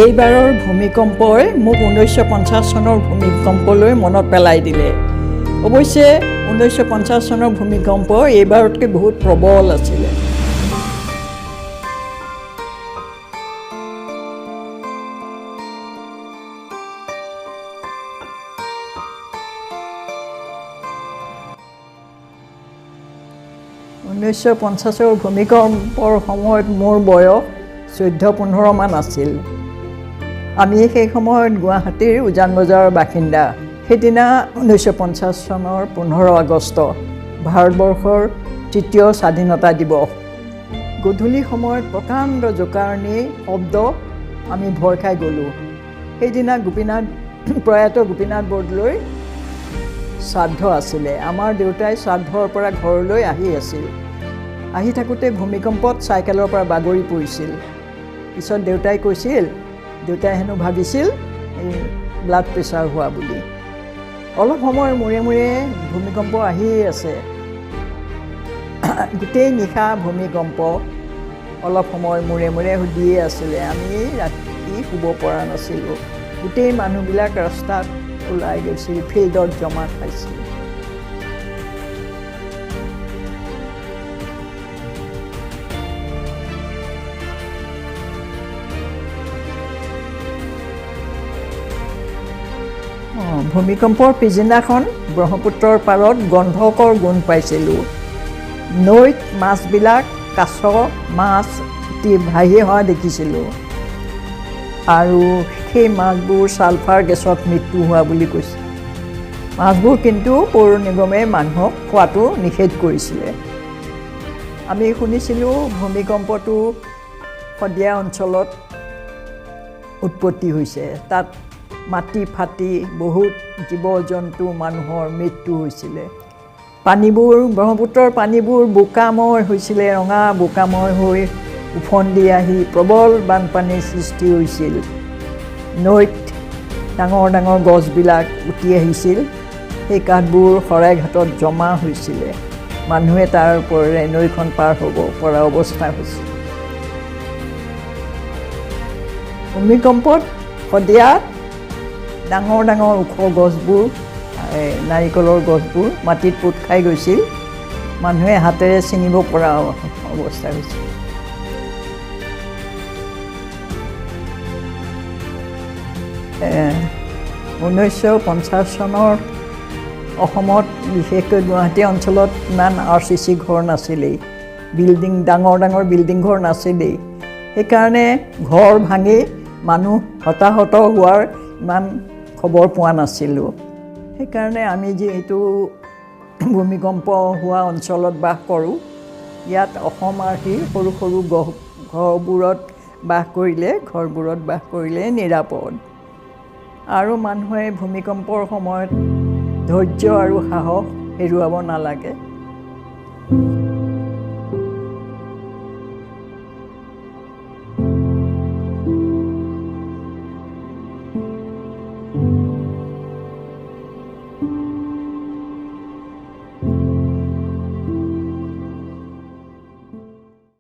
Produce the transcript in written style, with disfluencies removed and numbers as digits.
এইবাৰৰ ভূমিকম্পই মোক 1950 চনৰ ভূমিকম্পলৈ মনত পেলাই দিলে। অৱশ্যে 1950 চনৰ ভূমিকম্প এইবাৰতকৈ বহুত প্ৰবল আছিলে। ঊনৈছশ 50ৰ ভূমিকম্পৰ সময়ত মোৰ বয়স 14-15 মান আছিল। আমি সেই সময়ত গুৱাহাটীৰ উজান বজাৰৰ বাসিন্দা। সেইদিনা 1950 চনৰ 15 আগষ্ট ভাৰতবৰ্ষৰ তৃতীয় স্বাধীনতা দিৱস। গধূলি সময়ত প্ৰকাণ্ড জোকাৰণি শব্দ, আমি ভয় খাই গ'লোঁ। সেইদিনা প্ৰয়াত গোপীনাথ বৰদলৈৰ শ্ৰাদ্ধ আছিলে। আমাৰ দেউতাই শ্ৰাদ্ধৰ পৰা ঘৰলৈ আহি আছিল। আহি থাকোঁতে ভূমিকম্পত চাইকেলৰ পৰা বাগৰি পৰিছিল। পিছত দেউতাই কৈছিল, দেউতাই হেনো ভাবিছিল এই ব্লাড প্ৰেছাৰ হোৱা বুলি। অলপ সময়ৰ মূৰে মূৰে ভূমিকম্প আহিয়ে আছে। গোটেই নিশা ভূমিকম্প অলপ সময়ৰ মূৰে মূৰে দিয়ে আছিলে। আমি ৰাতি শুব পৰা নাছিলোঁ। গোটেই মানুহবিলাক ৰাস্তাত ওলাই গৈছিল, ফিল্ডত জমা খাইছিল। ভূমিকম্পৰ পিছদিনাখন ব্ৰহ্মপুত্ৰৰ পাৰত গন্ধকৰ গোন্ধ পাইছিলোঁ। নৈত মাছবিলাক, কাছ মাছ ভাহি অহা দেখিছিলোঁ। আৰু সেই মাছবোৰ ছালফাৰ গেছত মৃত্যু হোৱা বুলি কৈছে। মাছবোৰ কিন্তু পৌৰ নিগমে মানুহক খোৱাটো নিষেধ কৰিছিলে। আমি শুনিছিলোঁ ভূমিকম্পটো শদিয়া অঞ্চলত উৎপত্তি হৈছে। তাত মাটি ফাটি বহুত জীৱ জন্তু মানুহৰ মৃত্যু হৈছিলে। পানীবোৰ, ব্ৰহ্মপুত্ৰৰ পানীবোৰ বোকাময় হৈছিলে, ৰঙা বোকাময় হৈ উফন্দি আহি প্ৰবল বানপানীৰ সৃষ্টি হৈছিল। নৈত ডাঙৰ ডাঙৰ গছবিলাক উটি আহিছিল। সেই কাঠবোৰ শৰাইঘাটত জমা হৈছিলে। মানুহে তাৰ ওপৰেৰে নৈখন পাৰ হ'ব পৰা অৱস্থা হৈছিল। ভূমিকম্পত শদিয়াত ডাঙৰ ডাঙৰ ওখ গছবোৰ, নাৰিকলৰ গছবোৰ মাটিত পোত খাই গৈছিল। মানুহে হাতেৰে ছিঙিব পৰা অৱস্থা হৈছিল। ঊনৈছশ 50 চনৰ অসমত বিশেষকৈ গুৱাহাটী অঞ্চলত ইমান RCC ঘৰ নাছিলেই। ডাঙৰ ডাঙৰ বিল্ডিং ঘৰ নাছিলেই। সেইকাৰণে ঘৰ ভাঙি মানুহ হতাহত হোৱাৰ ইমান খবৰ পোৱা নাছিলোঁ। সেইকাৰণে আমি যিহেতু ভূমিকম্প হোৱা অঞ্চলত বাস কৰোঁ, ইয়াত অসম আৰ্হিৰ সৰু সৰু ঘৰবোৰত বাস কৰিলে নিৰাপদ। আৰু মানুহে ভূমিকম্পৰ সময়ত ধৈৰ্য আৰু সাহস হেৰুৱাব নালাগে।